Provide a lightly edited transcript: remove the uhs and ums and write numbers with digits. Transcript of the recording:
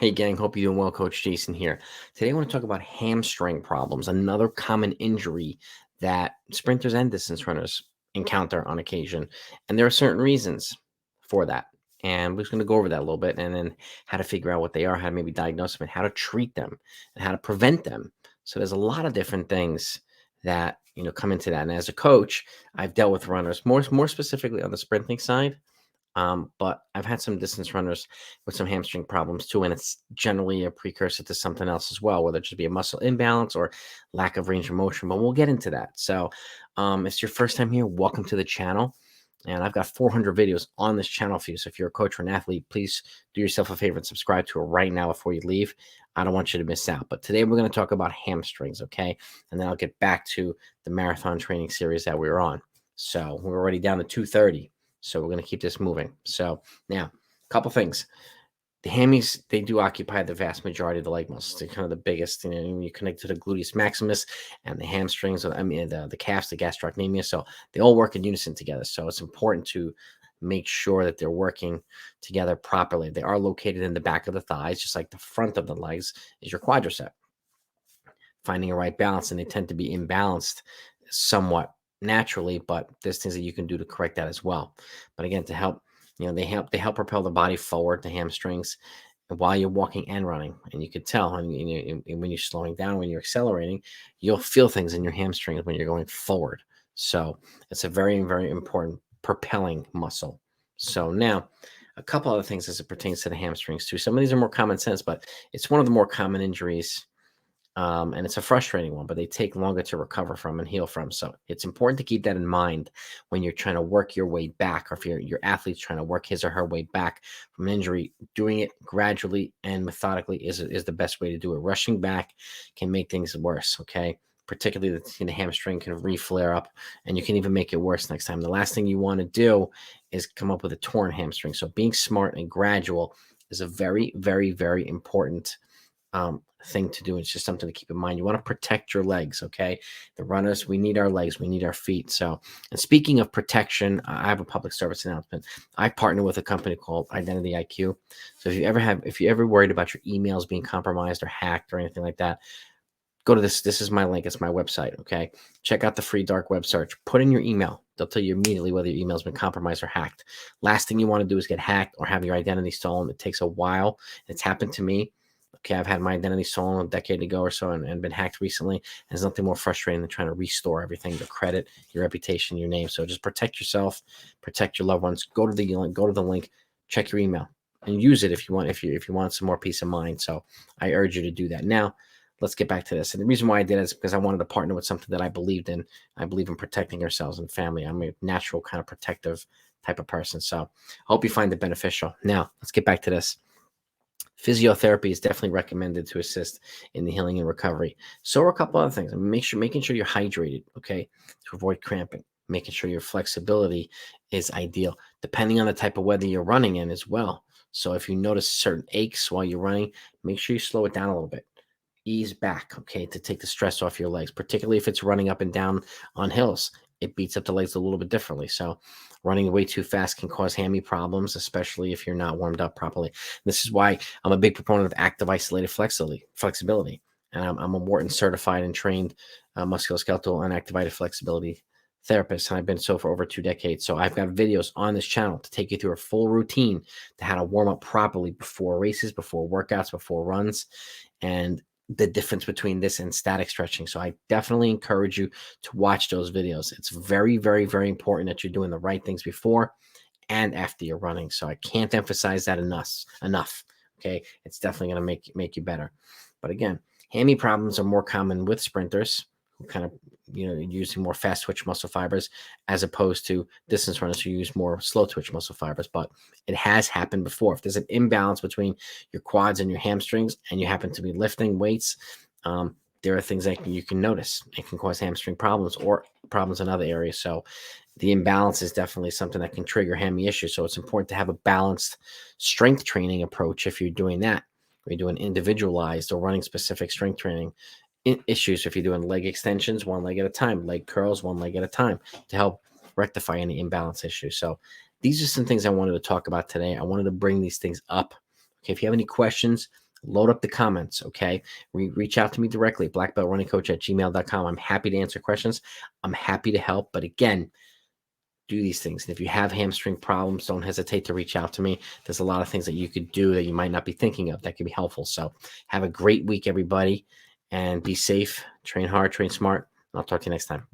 Hey gang, hope you're doing well. Coach Jason here. Today I want to talk about hamstring problems, another common injury that sprinters and distance runners encounter on occasion. And there are certain reasons for that. And we're just going to go over that a little bit and then how to figure out what they are, how to maybe diagnose them, and how to treat them and how to prevent them. So there's a lot of different things that come into that. And as a coach, I've dealt with runners more specifically on the sprinting side. But I've had some distance runners with some hamstring problems too, and it's generally a precursor to something else as well, whether it just be a muscle imbalance or lack of range of motion. But we'll get into that. So, if it's your first time here, welcome to the channel. And I've got 400 videos on this channel for you. So if you're a coach or an athlete, please do yourself a favor and subscribe to it right now before you leave. I don't want you to miss out. But today we're going to talk about hamstrings, okay? And then I'll get back to the marathon training series that we were on. So we're already down to 2:30. So we're going to keep this moving. So now, a couple things. The hammies, they do occupy the vast majority of the leg muscles. They're kind of the biggest. You connect to the gluteus maximus and the hamstrings, the calves, the gastrocnemius. So they all work in unison together. So it's important to make sure that they're working together properly. They are located in the back of the thighs, just like the front of the legs is your quadricep. Finding a right balance, and they tend to be imbalanced somewhat naturally, but there's things that you can do to correct that as well. But again, to help, they help propel the body forward, the hamstrings, while you're walking and running. And you could tell, and when you're slowing down, when you're accelerating, you'll feel things in your hamstrings when you're going forward. So it's a very, very important propelling muscle. So now, a couple other things as it pertains to the hamstrings too. Some of these are more common sense, but it's one of the more common injuries, and it's a frustrating one, but they take longer to recover from and heal from. So it's important to keep that in mind when you're trying to work your way back, or if your athlete's trying to work his or her way back from an injury. Doing it gradually and methodically is the best way to do it. Rushing back can make things worse, okay? Particularly the hamstring can re-flare up, and you can even make it worse next time. The last thing you want to do is come up with a torn hamstring. So being smart and gradual is a very, very, very important thing to do. It's just something to keep in mind. You want to protect your legs, okay? The runners, we need our legs, we need our feet. So, and speaking of protection, I have a public service announcement. I partner with a company called Identity IQ. So if you ever worried about your emails being compromised or hacked or anything like that, go to this. This is my link. It's my website, okay? Check out the free dark web search. Put in your email. They'll tell you immediately whether your email's been compromised or hacked. Last thing you want to do is get hacked or have your identity stolen. It takes a while. It's happened to me. Okay, I've had my identity stolen a decade ago or so and been hacked recently. There's nothing more frustrating than trying to restore everything, your credit, your reputation, your name. So just protect yourself, protect your loved ones. Go to the link, check your email, and use it if you want. If you want some more peace of mind. So I urge you to do that. Now, let's get back to this. And the reason why I did it is because I wanted to partner with something that I believed in. I believe in protecting ourselves and family. I'm a natural kind of protective type of person. So I hope you find it beneficial. Now, let's get back to this. Physiotherapy is definitely recommended to assist in the healing and recovery. So are a couple other things. Making sure you're hydrated, okay, to avoid cramping. Making sure your flexibility is ideal, depending on the type of weather you're running in as well. So if you notice certain aches while you're running, make sure you slow it down a little bit. Ease back, okay, to take the stress off your legs, particularly if it's running up and down on hills. It beats up the legs a little bit differently. So running way too fast can cause hammy problems, especially if you're not warmed up properly. This is why I'm a big proponent of active isolated flexibility. And I'm a Wharton certified and trained musculoskeletal and activated flexibility therapist, and I've been so for over 2 decades. So I've got videos on this channel to take you through a full routine to how to warm up properly before races, before workouts, before runs, and the difference between this and static stretching. So I definitely encourage you to watch those videos. It's very, very, very important that you're doing the right things before and after you're running. So I can't emphasize that enough. Okay. It's definitely going to make you better. But again, hammy problems are more common with sprinters who kind of, using more fast twitch muscle fibers, as opposed to distance runners who use more slow twitch muscle fibers. But it has happened before. If there's an imbalance between your quads and your hamstrings and you happen to be lifting weights, there are things that you can notice. It can cause hamstring problems or problems in other areas. So the imbalance is definitely something that can trigger hammy issues. So it's important to have a balanced strength training approach if you're doing that. Or you're doing individualized or running specific strength training issues. If you're doing leg extensions, one leg at a time, leg curls, one leg at a time, to help rectify any imbalance issues. So these are some things I wanted to talk about today. I wanted to bring these things up. Okay, if you have any questions, load up the comments. Okay. Reach out to me directly, blackbeltrunningcoach@gmail.com. I'm happy to answer questions. I'm happy to help. But again, do these things. And if you have hamstring problems, don't hesitate to reach out to me. There's a lot of things that you could do that you might not be thinking of that could be helpful. So have a great week, everybody, and be safe, train hard, train smart. I'll talk to you next time.